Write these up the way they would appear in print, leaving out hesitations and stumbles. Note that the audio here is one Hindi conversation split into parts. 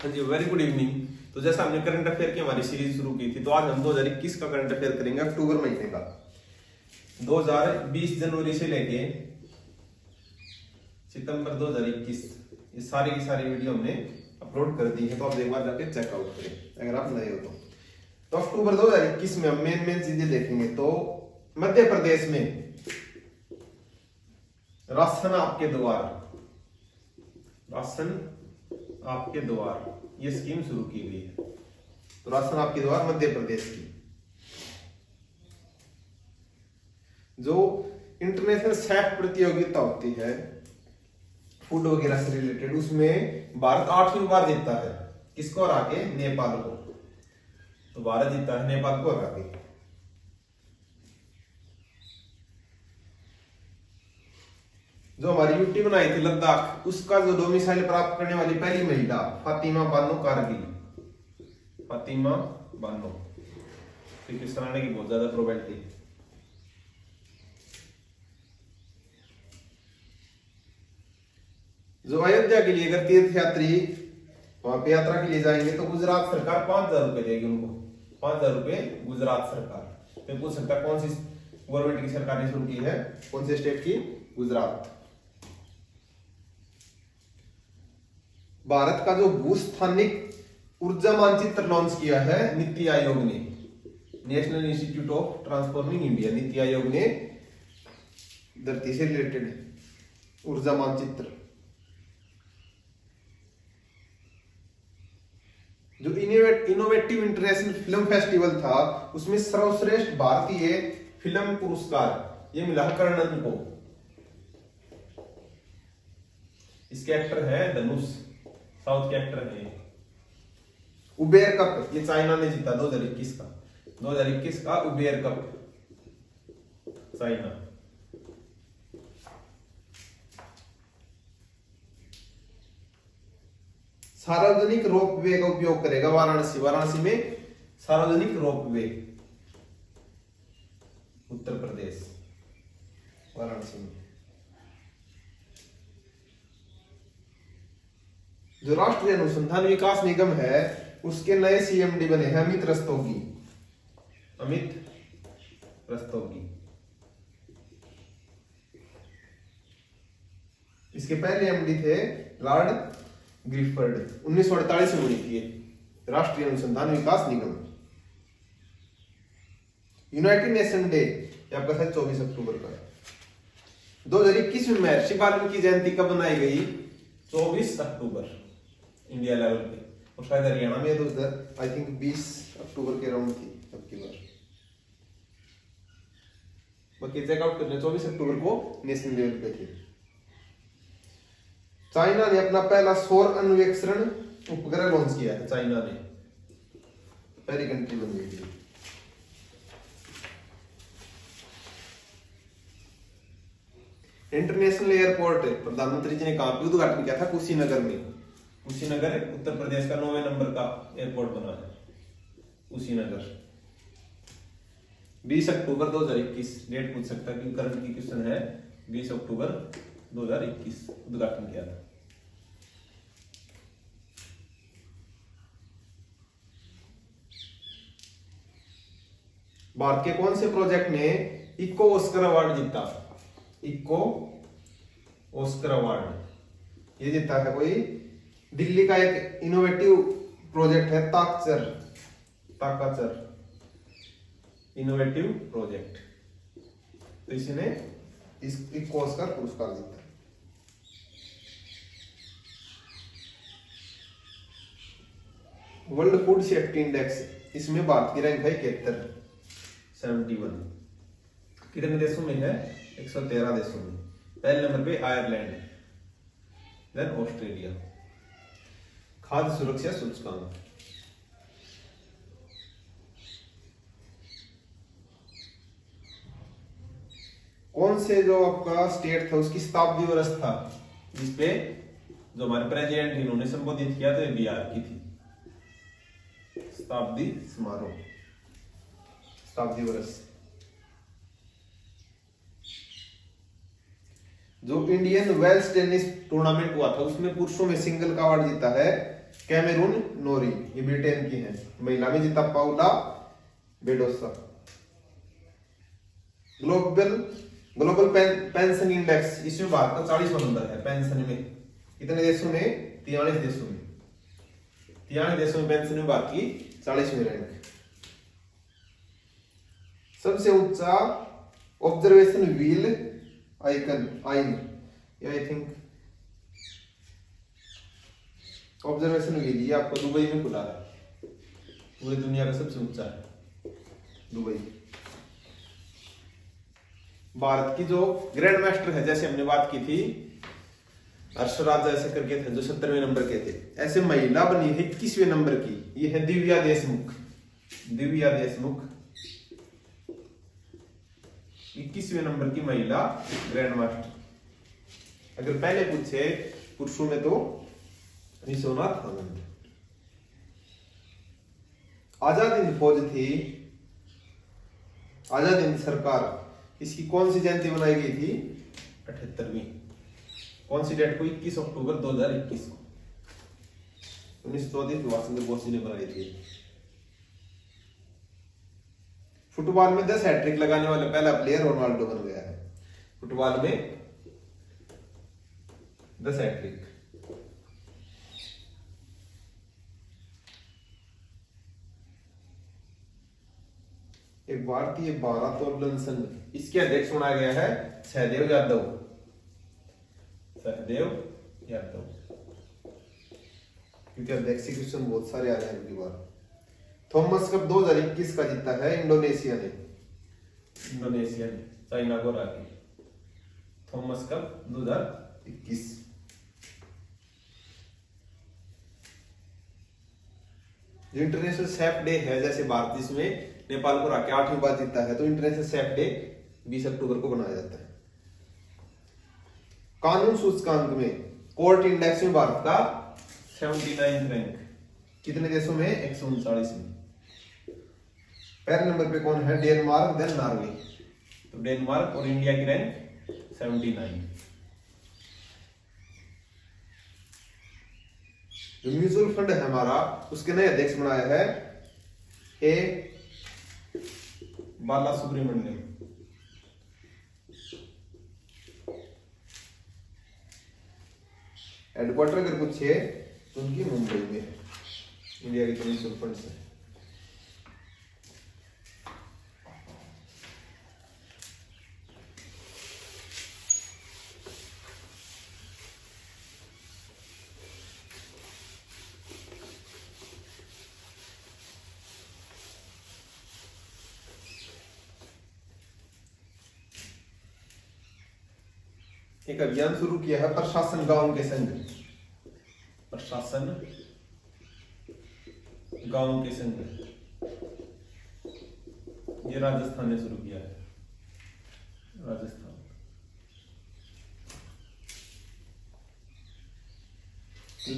हाँ जी, वेरी गुड इवनिंग। तो जैसा हमने करंट अफेयर की हमारी सीरीज शुरू की थी, तो आज हम 2021 का करंट अफेयर करेंगे, अक्टूबर महीने का। 2020 जनवरी से लेके सितंबर 2021 ये सारी की सारी वीडियो हमने अपलोड कर दी है, तो आप एक बार जाके चेकआउट करें अगर आप नए हो तो अक्टूबर 2021 में हम मेन चीजें देखेंगे। तो मध्य प्रदेश में राशन आपके द्वार, राशन आपके द्वार ये स्कीम शुरू की गई है। तो राशन आपके द्वार मध्य प्रदेश की जो इंटरनेशनल शेफ प्रतियोगिता होती है फूड वगैरह से रिलेटेड, उसमें भारत 8वीं बार जीतता है। किसको हरा के? नेपाल को। तो भारत जीतता है नेपाल को हरा के। जो हमारी यूटी बनाई थी लद्दाख, उसका जो डोमिसाइल प्राप्त करने वाली पहली महिला फातिमा बानो कारगिल, फातिमा बानो, किस कराने की बहुत ज्यादा प्रोबेबिलिटी। जो अयोध्या के लिए अगर तीर्थ यात्री वहां पे यात्रा के लिए जाएंगे तो गुजरात सरकार 5,000 रुपए देगी उनको, 5,000 रुपए गुजरात सरकार। तो पूछ सकता कौन सी गवर्नमेंट की सरकार ने शुरू की है, कौन से स्टेट की? गुजरात। भारत का जो भूस्थानिक ऊर्जा मानचित्र लॉन्च किया है नीति आयोग ने, national institute of transforming India, NITI Aayog ने धरती से रिलेटेड ऊर्जा मानचित्र। जो इनोवेटिव इंटरनेशनल फिल्म फेस्टिवल था उसमें सर्वश्रेष्ठ भारतीय फिल्म पुरस्कार ये मिला कर्णन को। इसके एक्टर है धनुष, साउथ के एक्टर है। उबेर कप ये चाइना ने जीता 2021 का, 2021 का उबेर कप चाइना। सार्वजनिक रोपवे का उपयोग करेगा वाराणसी, वाराणसी में सार्वजनिक रोपवे, उत्तर प्रदेश वाराणसी में। जो राष्ट्रीय अनुसंधान विकास निगम है उसके नए सीएमडी बने हैं अमित रस्तोगी, अमित रस्तोगी। इसके पहले एमडी थे लॉर्ड ग्रिफर्ड, 1948 में बनी थी राष्ट्रीय अनुसंधान विकास निगम। यूनाइटेड नेशन डे आपका शायद 24 अक्टूबर का है। 2021 में महर्षि वाल्मीकि जयंती कब मनाई गई? 24 अक्टूबर इंडिया लेवल पे, और शायद हरियाणा में तो उधर आई थिंक 20 अक्टूबर के राउंड थी अब की बार। बाकी चेकआउट करने 24 अक्टूबर को नेशनल लेवल पे थी। चाइना ने अपना पहला सौर अन्वेषण उपग्रह लॉन्च किया है, चाइना ने पहली कंट्री बन गई थी। इंटरनेशनल एयरपोर्ट प्रधानमंत्री जी ने कहां पे उद्घाटन किया था? कुशीनगर में। कुशीनगर उत्तर प्रदेश का 9वें नंबर का एयरपोर्ट बना है कुशीनगर। 20 अक्टूबर 2021 डेट पूछ सकता है क्योंकि करंट की क्वेश्चन है। 20 अक्टूबर 2021 उद्घाटन किया था। भारत के कौन से प्रोजेक्ट ने इको ऑस्कर अवार्ड जीता? इको ऑस्कर अवार्ड ये जीता है कोई दिल्ली का एक इनोवेटिव प्रोजेक्ट है ताकचर, ताकाचर इनोवेटिव प्रोजेक्ट। तो इसने इस इको ऑस्कर पुरस्कार जीता। वर्ल्ड फूड सेफ्टी इंडेक्स, इसमें भारत की रैंक है 71। कितने देशों में है? 113 देशों में। पहले नंबर पे आयरलैंड, देन ऑस्ट्रेलिया। खाद्य सुरक्षा सूचकांक, कौन से जो आपका स्टेट था उसकी शताब्दी वर्ष था जिसपे जो हमारे प्रेसिडेंट इन्होंने संबोधित किया था? बिहार की थी शताब्दी समारोह, शताब्दी वर्ष। जो इंडियन वेल्स टेनिस टूर्नामेंट हुआ था उसमें पुरुषों में सिंगल का अवार्ड जीता है कैमरून नोरी, ये ब्रिटेन की है। महिला में जीता पाउला बेडोसा। ग्लोबल पेंशन इंडेक्स, इसमें भारत का 40वां नंबर है पेंशन में। कितने देशों में? 43 देशों में। 43 देशों में पेंशन में भारत की 40वीं रैंक। सबसे ऊंचा ऑब्जर्वेशन व्हील आइकन आइन, आई थिंक ऑब्जर्वेशन व्हील, ये आपको दुबई में खुला है। पूरी दुनिया का सबसे ऊंचा है दुबई। भारत की जो ग्रैंड मास्टर है, जैसे हमने बात की थी हर्षराज ऐसे करके थे जो 70वें नंबर के थे, ऐसे महिला बनी है 21वें नंबर की। ये है दिव्या देशमुख। दिव्या देशमुख 21वें नंबर की महिला ग्रैंड मास्टर। अगर पहले पूछे पुरुषों में तो विश्वनाथ आनंद। आजाद हिंद फौज थी, आजाद हिंद सरकार, इसकी कौन सी जयंती बनाई गई थी? 78वीं। कौन सी डेट को? 21 अक्टूबर 2021 को। 1934 सुभाष चंद्र बोस जी ने बनाई थी। फुटबॉल में 10 हैट्रिक लगाने वाला पहला प्लेयर रोनाल्डो बन गया है। फुटबॉल में 10 हैट्रिक। एक भारतीय भारोत्तोलन संघ, इसके अध्यक्ष बनाया गया है सहदेव यादव। सहदेव यादव, क्योंकि अध्यक्ष क्वेश्चन बहुत सारे आ रहे हैं अगली बार। थॉमस कप 2021 का जीता है इंडोनेशिया ने। इंडोनेशिया ने चाइना को हरा के। Thomas cup 2021। जो इंटरनेशनल शेफ डे है, जैसे भारत इसमें नेपाल को हरा के 8वीं बार जीता है, तो इंटरनेशनल शेफ डे 20 अक्टूबर को मनाया जाता है। कानून सूचकांक में कोर्ट इंडेक्स में भारत का 79 रैंक। कितने देशों में? 139 में। पहले नंबर पे कौन है? Denmark, then Norway. तो डेनमार्क और इंडिया की रैंक 79। जो म्यूचुअल फंड है हमारा, उसके नए अध्यक्ष बनाया है ए बाला सुब्रमण्यम। हेडक्वार्टर अगर पूछे तो उनकी मुंबई में है, इंडिया के म्यूचुअल फंड से। एक अभियान शुरू किया है प्रशासन गांव के संग। प्रशासन गांव के संग, ये राजस्थान ने शुरू किया है। राजस्थान।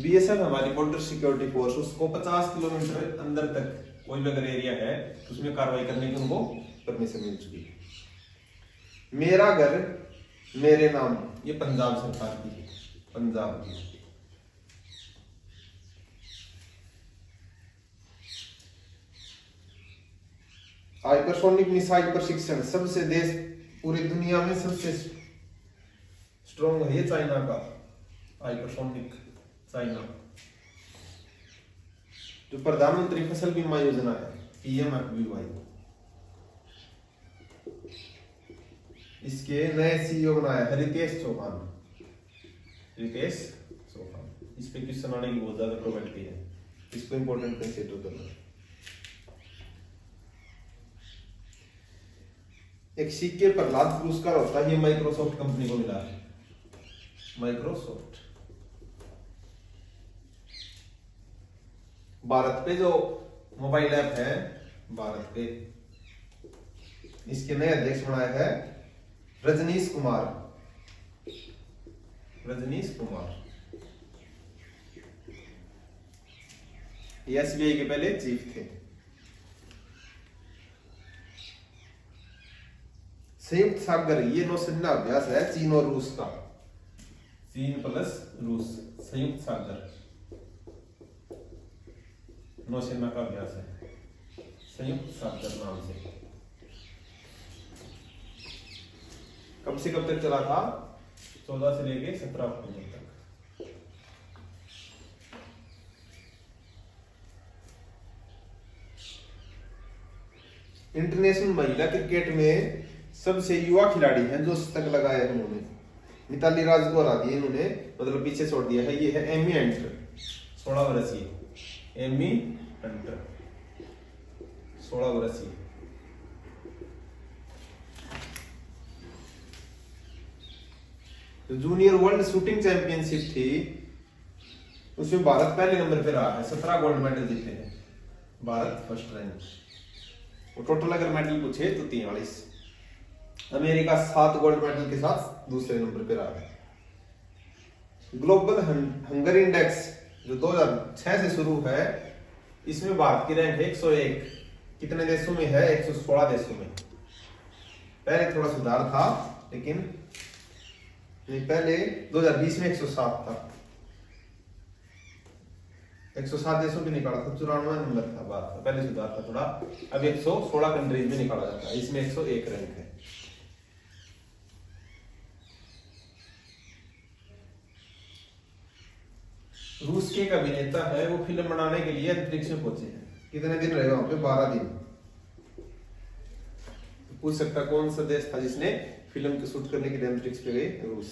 बीएसएफ हमारी बॉर्डर सिक्योरिटी फोर्स, उसको 50 किलोमीटर अंदर तक कोई भी अगर एरिया है तो उसमें कार्रवाई करने की उनको परमिशन मिल चुकी है। मेरा घर मेरे नाम, ये पंजाब सरकार की है। पंजाब की। हाइपरसोनिक मिसाइल प्रशिक्षण, सबसे देश पूरी दुनिया में सबसे स्ट्रॉन्ग है ये चाइना का। Hypersonic China. जो प्रधानमंत्री फसल बीमा योजना है PMFBY, इसके नए सीईओ बनाया है रितेश चौहान। रितेश चौहान। इस पे क्वेश्चन आने की बहुत ज्यादा प्रोबेबिलिटी है, इसको इंपॉर्टेंट कंसीडर करना। एक सिक्के प्रहलाद पुरस्कार होता है, ये माइक्रोसॉफ्ट कंपनी को मिला है। माइक्रोसॉफ्ट। भारत पे जो मोबाइल ऐप है भारत पे, इसके नए अध्यक्ष बनाया है रजनीश कुमार। रजनीश कुमार SBI के पहले चीफ थे। संयुक्त सागर, ये नौसेना अभ्यास है चीन और रूस का। चीन प्लस रूस, संयुक्त सागर। नौसेना का अभ्यास है संयुक्त सागर नाम से। कब से कब तक चला था? 14 से लेके 17 अक्टूबर तक। इंटरनेशनल महिला क्रिकेट में सबसे युवा खिलाड़ी हैं जो शतक लगाया है उन्होंने, मिताली राज को हरा दिया इन्होंने, मतलब पीछे छोड़ दिया है। ये है एमी हंटर, 16 वर्षीय एमी हंटर, 16 वर्षीय। तो जूनियर वर्ल्ड शूटिंग चैंपियनशिप थी, उसमें भारत पहले नंबर पे रहा है, 17 गोल्ड मेडल जीते हैं भारत, फर्स्ट रैंक। और टोटल अगर मेडल पूछे तो 43। अमेरिका 7 गोल्ड मेडल के साथ दूसरे नंबर पे रहा है। ग्लोबल हंगर इंडेक्स जो 2006 से शुरू है, इसमें भारत की रैंक है 101। कितने देशों में है? 116 देशों में। पहले थोड़ा सुधार था, लेकिन पहले 2020 में 107 था, 107 देशों में निकाला था, 94 नंबर था भारत का, पहले सुधार था थोड़ा। अब 116 कंट्रीज में निकाला जाता है, इसमें 101 रैंक है। रूस के एक अभिनेता है, वो फिल्म बनाने के लिए अंतरिक्ष में पहुंचे हैं। कितने दिन रहेगा वहां पे? 12 दिन। तो पूछ सकता कौन सा देश था जिसने फिल्म के शूट करने के लिए अंतरिक्ष पे गए? रूस।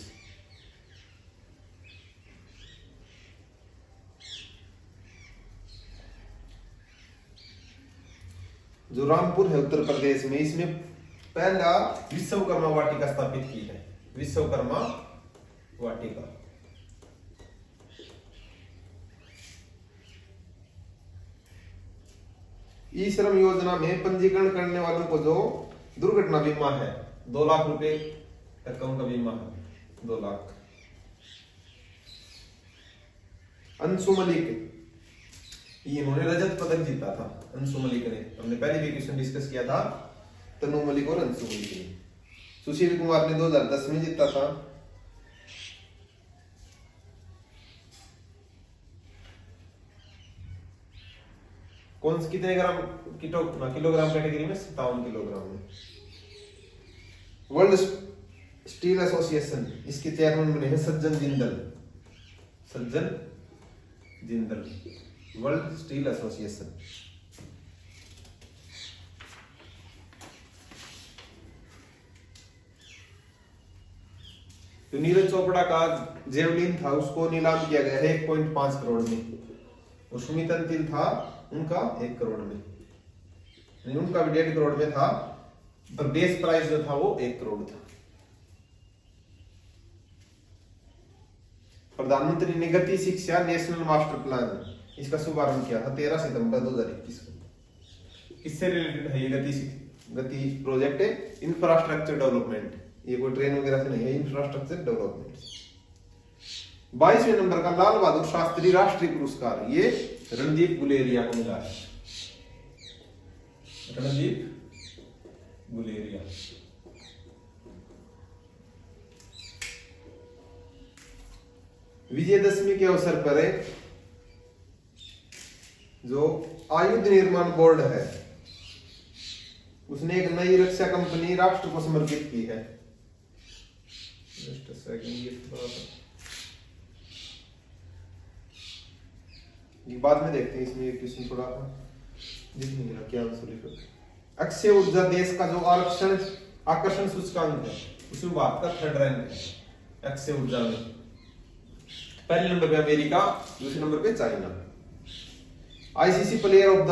जो रामपुर है उत्तर प्रदेश में, इसमें पहला विश्वकर्मा वाटिका स्थापित की है, विश्वकर्मा वाटिका। ई श्रम योजना में पंजीकरण करने वालों को जो दुर्घटना बीमा है, 2 लाख रुपए तक का उनका बीमा है, 2 लाख। अंशु मलिक, ये इन्होंने रजत पदक जीता था, अंशु मलिक ने। हमने पहले भी क्वेश्चन डिस्कस किया था तनु मलिक और अंशु मलिक ने। सुशील कुमार ने 2010 में जीता था। कौन से कितने ग्राम किलोग्राम कैटेगरी में? 57 किलोग्राम में। वर्ल्ड स्टील एसोसिएशन, इसके चेयरमैन बने हैं सज्जन जिंदल, सज्जन जिंदल, वर्ल्ड स्टील एसोसिएशन। तो नीरज चोपड़ा का जेवलिन था, उसको नीलाम किया गया है 1.5 करोड़ में। और सुमित अंतिल था उनका 1 करोड़ में, उनका भी 1.5 करोड़ में था, पर बेस प्राइस जो था वो 1 करोड़ था। प्रधानमंत्री ने गति शिक्षा नेशनल मास्टर प्लान, इसका शुभारंभ किया था 13 सितंबर 2021 को। किससे रिलेटेड है ये गति प्रोजेक्ट? है इंफ्रास्ट्रक्चर डेवलपमेंट, ये कोई ट्रेन वगैरह से नहीं है, इंफ्रास्ट्रक्चर डेवलपमेंट। 22वें नंबर का लाल बहादुर शास्त्री राष्ट्रीय पुरस्कार, ये रणदीप गुलेरिया को मिला है, रणदीप गुलेरिया। विजयदशमी के अवसर पर जो आयुध निर्माण बोर्ड है, उसने एक नई रक्षा कंपनी राष्ट्र को समर्पित की है। ये बाद में देखते हैं, इसमें क्वेश्चन थोड़ा क्या आंसर लिखो। अक्षय ऊर्जा देश का जो आकर्षण सूचकांक है, उसमें भारत का 3rd रैंक है अक्षय ऊर्जा में। पहले नंबर पे अमेरिका, दूसरे नंबर पे China. ICC player of the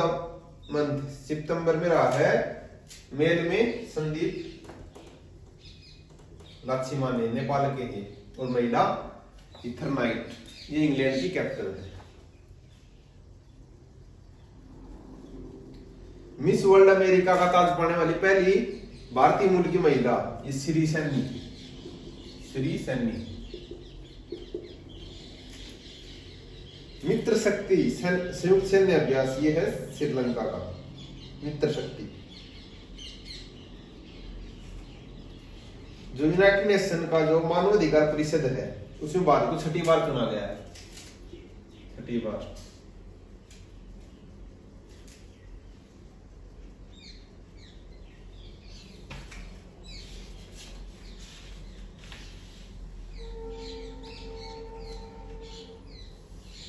month सितंबर में रहा है मेल में संदीप लाछिमाने, नेपाल के हैं, और महिला इथरनाइट, ये इंग्लैंड की कैप्टन है। मिस वर्ल्ड अमेरिका का ताज पाने वाली पहली भारतीय मूल की महिला, ये श्री सैनी, श्री सैनी। मित्र शक्ति संयुक्त सैन्य अभ्यास, ये है श्रीलंका का मित्र शक्ति। जो यूनाइटेड नेशन का जो मानवाधिकार परिषद है, उसमें भारत को 6ठी बार चुना गया है, 6ठी बार।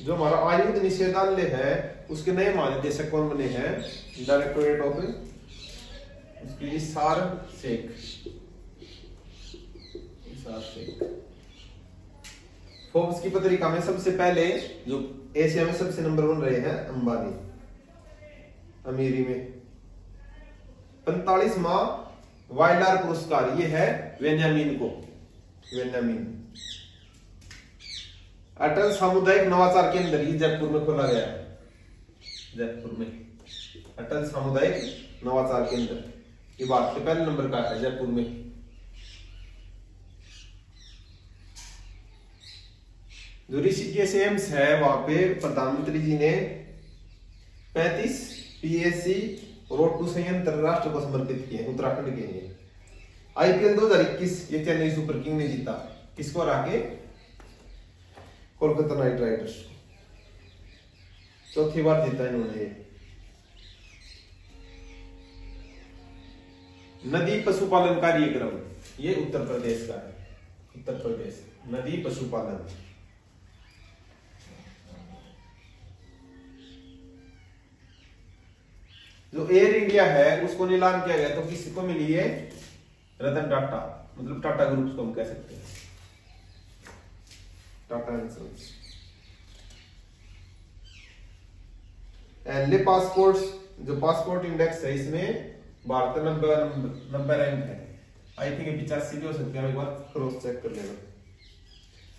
जो हमारा आयुध निषेधालय है उसके नए महानिदेशक कौन बने हैं? डायरेक्टोरेट ऑफ उसके इसार शेख। फोर्ब्स की पत्रिका में सबसे पहले जो एशिया में सबसे नंबर 1 रहे हैं अंबानी, अमीरी में। 45वां वाइलार पुरस्कार ये है वेन्यामीन को, वेन्यामीन। अटल सामुदायिक नवाचार केंद्र ये जयपुर में खोला गया है, जयपुर में अटल सामुदायिक नवाचार केंद्र, ये भारत के पहले नंबर का है, जयपुर में। जो ऋषिकेश एम्स है वहां पे प्रधानमंत्री जी ने 35 पीएससी रोड टू संयंत्र राष्ट्र को समर्पित किए, उत्तराखंड के लिए। आईपीएल 2021 ये चेन्नई सुपर किंग ने जीता, किसको हरा के? Kolkata night Riders. चौथी बार जीता इन्होंने। नदी पशुपालन कार्यक्रम ये उत्तर प्रदेश का है, उत्तर प्रदेश नदी पशुपालन। जो एयर इंडिया है उसको नीलाम किया गया तो किसको मिली है? रतन टाटा, मतलब टाटा ग्रुप को हम कह सकते हैं, टाटा इंश्योरेंस। एनले पासपोर्ट्स, जो पासपोर्ट इंडेक्स है इसमें भारत नंबर रैंक है। आई थिंक 85 भी हो सकती है, एक बार क्रॉस चेक कर लेना।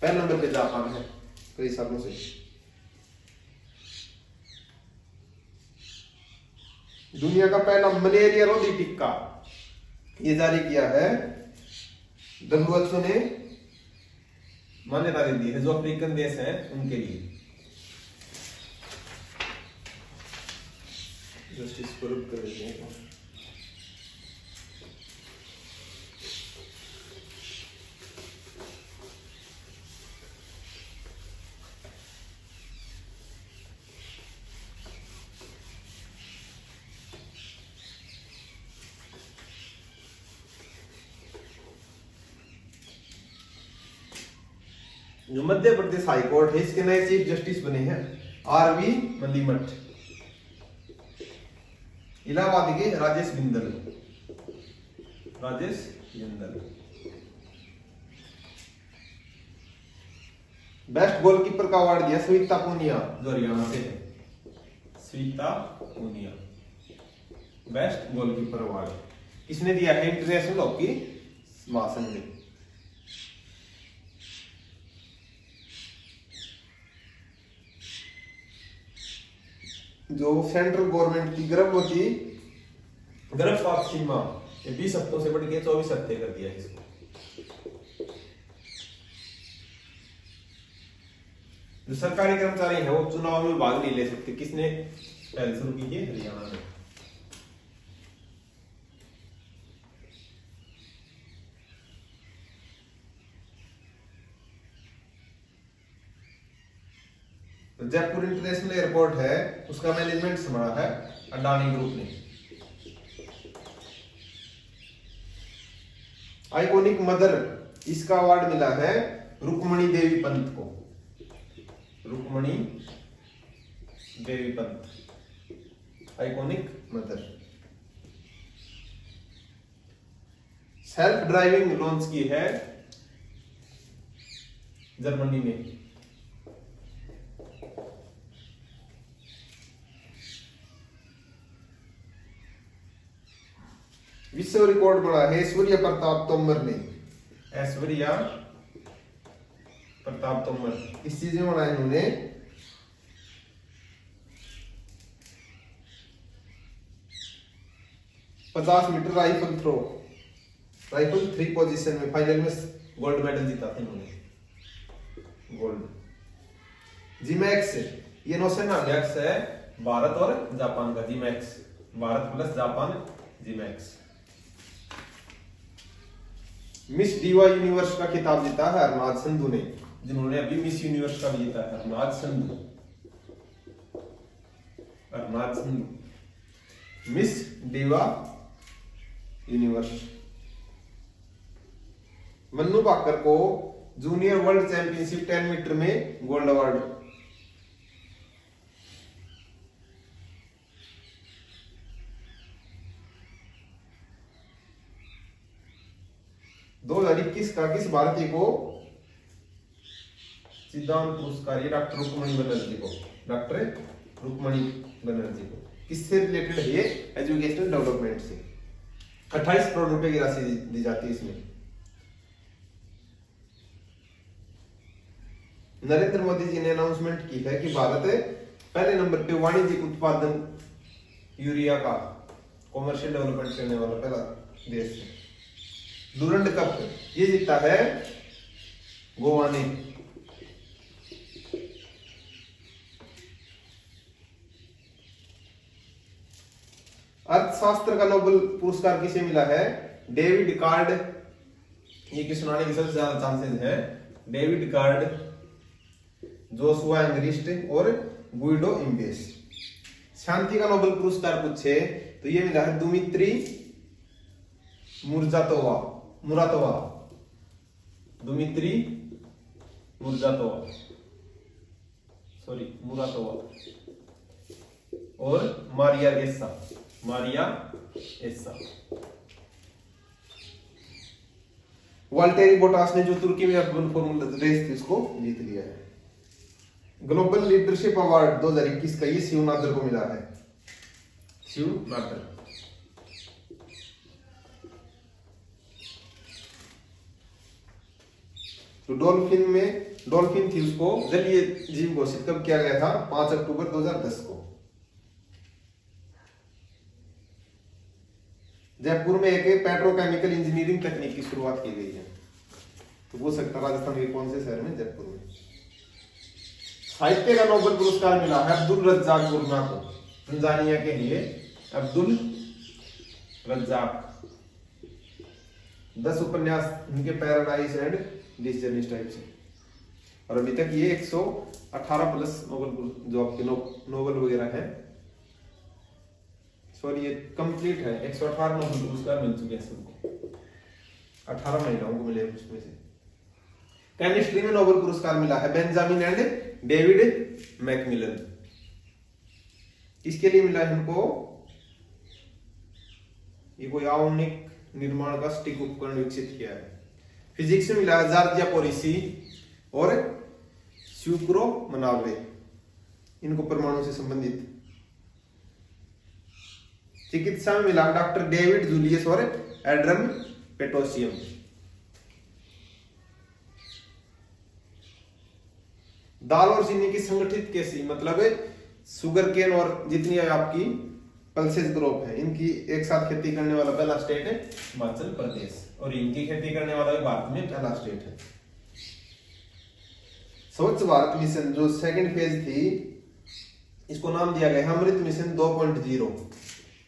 पहले नंबर पे जापान है कई सालों से। दुनिया का पहला मलेरिया रोधी टीका ये जारी किया है WHO ने, मान्यता दे दी है जो अफ्रीकन देश है उनके लिए। जस्टिस को रुक कर देते हैं। जो मध्य प्रदेश हाई कोर्ट है इसके नए चीफ जस्टिस बने हैं RV मलिमठ। इलाहाबाद के राजेश बिंदल, राजेश बिंदल। बेस्ट गोलकीपर का अवार्ड दिया स्वीता पूनिया जो हरियाणा से है, स्वीता पूनिया। बेस्ट गोलकीपर अवार्ड किसने दिया है? इंटरनेशनल हॉकी महासंघ ने। जो सेंट्रल गवर्नमेंट की गर्भपात सीमा 20 हफ्तों से बढ़ के 24 हफ्ते कर दिया इसको। जो सरकारी कर्मचारी है वो चुनाव में भाग नहीं ले सकते, किसने पहल शुरू की है? हरियाणा में। जयपुर इंटरनेशनल एयरपोर्ट है उसका मैनेजमेंट संभाला है अडानी ग्रुप ने। आइकॉनिक मदर इसका अवार्ड मिला है रुक्मणी देवी पंत को, Rukmani Devi Pant iconic mother. Self driving launch की है जर्मनी में। विश्व रिकॉर्ड बना है ऐश्वर्या प्रताप तोमर ने, ऐश्वर्या प्रताप तोमर। किस चीज में बनाया इन्होंने? $50 metre rifle throw, rifle 3 position में फाइनल में गोल्ड मेडल जीता था इन्होंने, गोल्ड। जीमैक्स ये नौसेना अध्यक्ष है भारत और जापान का, JIMEX Bharat plus Japan JIMEX. Miss Diva Universe का खिताब जीता है हरनाज संधू ने, जिन्होंने अभी मिस यूनिवर्स का जीता है Harnaaz Sandhu, Harnaaz Sandhu Miss Diva Universe. Manu Bhaker को जूनियर वर्ल्ड चैंपियनशिप 10 मीटर में गोल्ड अवार्ड 2021 का किस भारतीय को सिद्धांत पुरस्कार, ये डॉक्टर रुक्मणी बनर्जी को, डॉक्टर रुक्मणी बनर्जी को। किससे रिलेटेड है ये? एजुकेशनल डेवलपमेंट से। 28 करोड़ रुपए की राशि दी जाती है इसमें। नरेंद्र मोदी जी ने अनाउंसमेंट की है कि भारत पहले नंबर पे वाणिज्यिक उत्पादन यूरिया का कॉमर्शियल डेवलपमेंट करने वाला पहला देश है। डूरंड कप ये जीता है गोवा ने। अर्थशास्त्र का नोबेल पुरस्कार किसे मिला है? डेविड कार्ड, ये कि सुनाने की सबसे ज्यादा चांसेस है। डेविड कार्ड, जोशुआ एंगरिस्ट और गुइडो इम्बेस। शांति का नोबेल पुरस्कार पूछे तो ये मिला है दुमित्री मुरातोवा, दुमित्री मुरातोवा और मारिया एस्सा। वाल्टेरी बोटास ने जो तुर्की में अर्बन फॉर्मूला रेस थी उसको जीत लिया है। ग्लोबल लीडरशिप अवार्ड 2021 का ये शिव नादर को मिला है। शिव नादर। तो डॉल्फिन थी, उसको जलीय जीव घोषित कब किया गया था? 5 अक्टूबर 2010 को। जयपुर में एक पेट्रोकेमिकल इंजीनियरिंग तकनीक की शुरुआत की गई है। तो पूछ सकता राजस्थान के कौन से शहर में? जयपुर में। साहित्य का नोबेल पुरस्कार मिला है अब्दुल रज्जाक गुरना को, तंजानिया के लिए अब्दुल रज्जाक। 10 उपन्यास इनके पैराडाइज एंड डिसजर्नी टाइप से। और अभी तक ये 118 प्लस नोबेल जो आपके नोबेल वगैरह है, सॉरी ये कंप्लीट है। 118 नोबेल पुरस्कार मिल चुके हैं सबको। 18 महिलाओं को मिले उसमें से। केमिस्ट्री में नोबेल पुरस्कार मिला है बेंजामिन एंड डेविड मैकमिलन। किसके लिए मिला है इनको? ये कोई आणविक निर्माण का सटीक उपकरण विकसित किया है। फिजिक्स में मिला है जॉर्जिया पोरिसी और स्यूक्रो मनावरे, इनको परमाणु से संबंधित। चिकित्सा में मिला डॉक्टर डेविड जूलियस और एड्रम पेटोसियम। दाल और चीनी की संगठित कृषि, मतलब शुगर केन और जितनी आपकी पल्सेस क्रॉप है, इनकी एक साथ खेती करने वाला पहला स्टेट है हिमाचल प्रदेश। और इनकी खेती करने वाला भी भारत में पहला स्टेट है। स्वच्छ भारत मिशन जो सेकंड फेज थी, इसको नाम दिया गया है अमृत मिशन 2.0।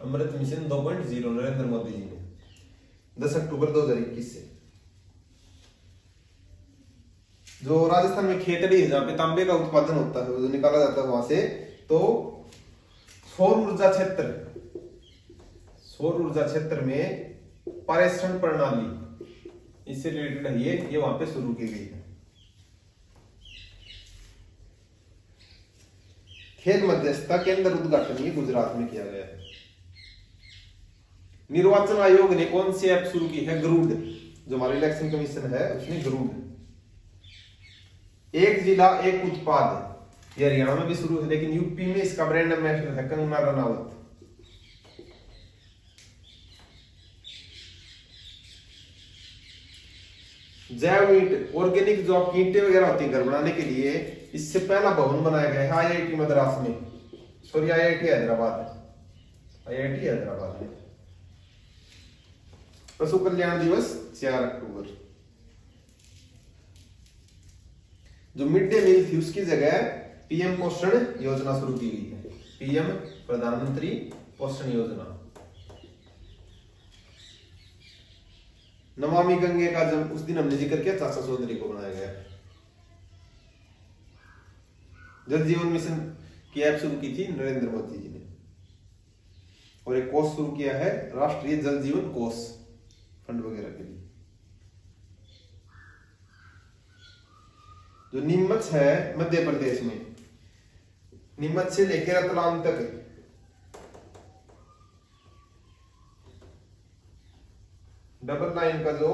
अमृत मिशन 2.0 नरेंद्र मोदी जी ने 10 अक्टूबर 2021 से। जो राजस्थान में खेतड़ी है, जहां पे तांबे का उत्पादन होता है, जो निकाला जाता है वहां से, तो सौर ऊर्जा क्षेत्र में पारेषण प्रणाली इससे रिलेटेड है, ये वहां पे शुरू की गई है। खेल मध्यस्थता केंद्र उद्घाटन ये गुजरात में किया गया है। निर्वाचन आयोग ने कौन सी ऐप शुरू की है? गरुड़। जो हमारा इलेक्शन कमीशन है उसने गरुड़। एक जिला एक उत्पाद, ये हरियाणा में भी शुरू है, लेकिन यूपी में इसका ब्रांड एम्बेसडर है कंगना रनावत। जैव ईंट, ऑर्गेनिक जो आपकी ईंटें वगैरह होती है घर बनाने के लिए, इससे पहला भवन बनाया गया है आईआईटी मद्रास में, सॉरी आईआईटी हैदराबाद में। पशु कल्याण दिवस 4 अक्टूबर। जो मिड डे मील थी उसकी जगह पीएम पोषण योजना शुरू की गई है। पीएम प्रधानमंत्री पोषण योजना। नमामि गंगे का जब उस दिन हमने जिक्र किया, चाचा चौधरी को बनाया गया। जल जीवन मिशन की ऐप शुरू की थी नरेंद्र मोदी जी ने। और एक कोष शुरू किया है राष्ट्रीय जल जीवन कोष, फंड वगैरह के लिए। जो नीमच है मध्य प्रदेश में, नीमच से लेकर रतलाम तक डबल लाइन का जो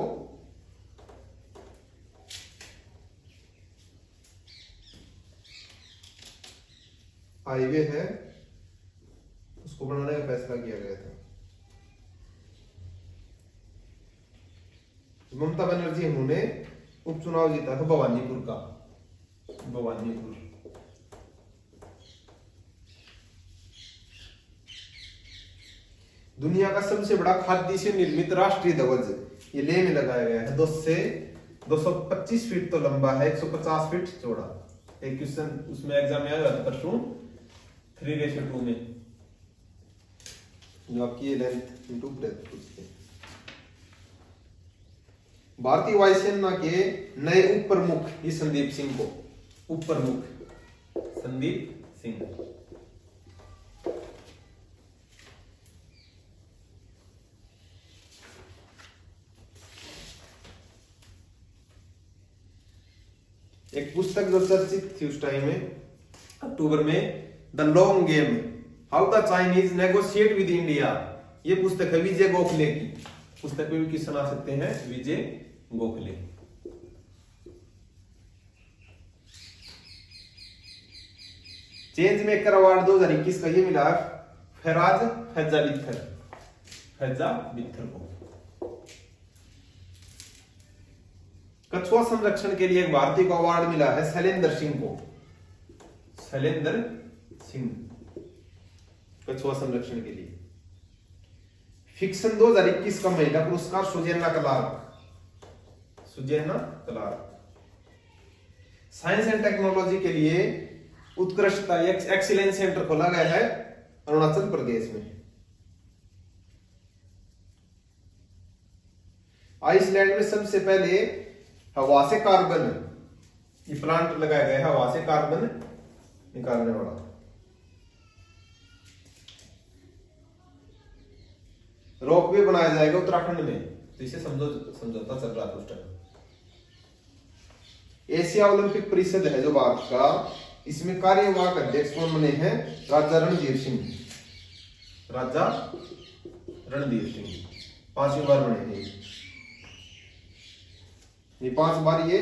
हाईवे है, उसको बनाने का फैसला किया गया था। ममता बनर्जी उन्होंने उपचुनाव जीता था भवानीपुर का, भवानीपुर। दुनिया का सबसे बड़ा खादी से निर्मित राष्ट्रीय ध्वज ये लेह में लगाया गया है। 225 फीट तो लंबा है, 150 फीट चौड़ा। एक क्वेश्चन उसमें एग्जाम में आया था परसों 3:2 में, जो आपकी ये लेंथ इनटू ब्रेथ पूछते हैं। भारतीय वायुसेना के नए उप प्रमुख ये संदीप सिंह को, उप प्रमुख संदीप सिंह। एक पुस्तक जो चर्चित थी उस टाइम में अक्टूबर में, the long game, how the Chinese negotiate with India, ये पुस्तक है विजय गोखले की। पुस्तक में भी क्वेश्चन आ सकते हैं, Vijay Gokhale. Change maker award 2021 का ये मिला फैजा बित्थर को। कछुआ संरक्षण के लिए एक भारतीय को अवार्ड मिला है शैलेंद्र सिंह को, शैलेंद्र सिंह, कछुआ संरक्षण के लिए। फिक्शन 2021 का महिला पुरस्कार Susanna Clarke, Susanna Clarke. Science and technology के लिए उत्कृष्टता एक्सीलेंस सेंटर खोला गया है अरुणाचल प्रदेश में। आइसलैंड में सबसे पहले हवा से कार्बन ये प्लांट लगाया गया है, हवा से कार्बन निकालने वाला। रोपवे बनाया जाएगा उत्तराखंड में, तो इसे समझौता चल रहा था उस टाइम। एशिया ओलंपिक परिषद है जो भारत का, इसमें कार्यवाहक अध्यक्ष कौन बने हैं? राजा रणधीर सिंह, राजा रणधीर सिंह 5वीं बार बने हैं ये 5 बार ये,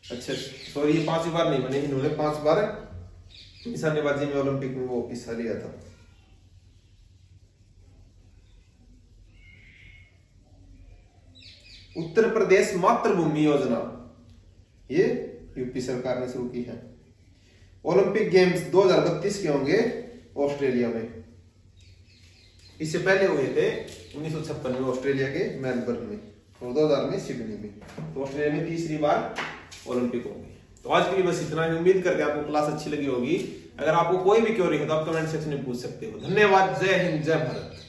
अच्छा सॉरी ये 5वीं बार नहीं बने, इन्होंने 5 बार निशानेबाजी में ओलंपिक में वो हिस्सा लिया था। उत्तर प्रदेश मातृभूमि योजना ये यूपी सरकार ने शुरू की है। ओलंपिक गेम्स 2032 के होंगे ऑस्ट्रेलिया में, इससे पहले हुए थे 1956 में ऑस्ट्रेलिया के मेलबर्न में और 2000 में सिडनी में, तो ऑस्ट्रेलिया में तीसरी बार ओलंपिक होंगे। तो आज के लिए बस इतना ही, उम्मीद करके आपको क्लास अच्छी लगी होगी। अगर आपको कोई भी क्वेरी है तो आप कमेंट सेक्शन में पूछ सकते हो। धन्यवाद, जय हिंद, जय भारत।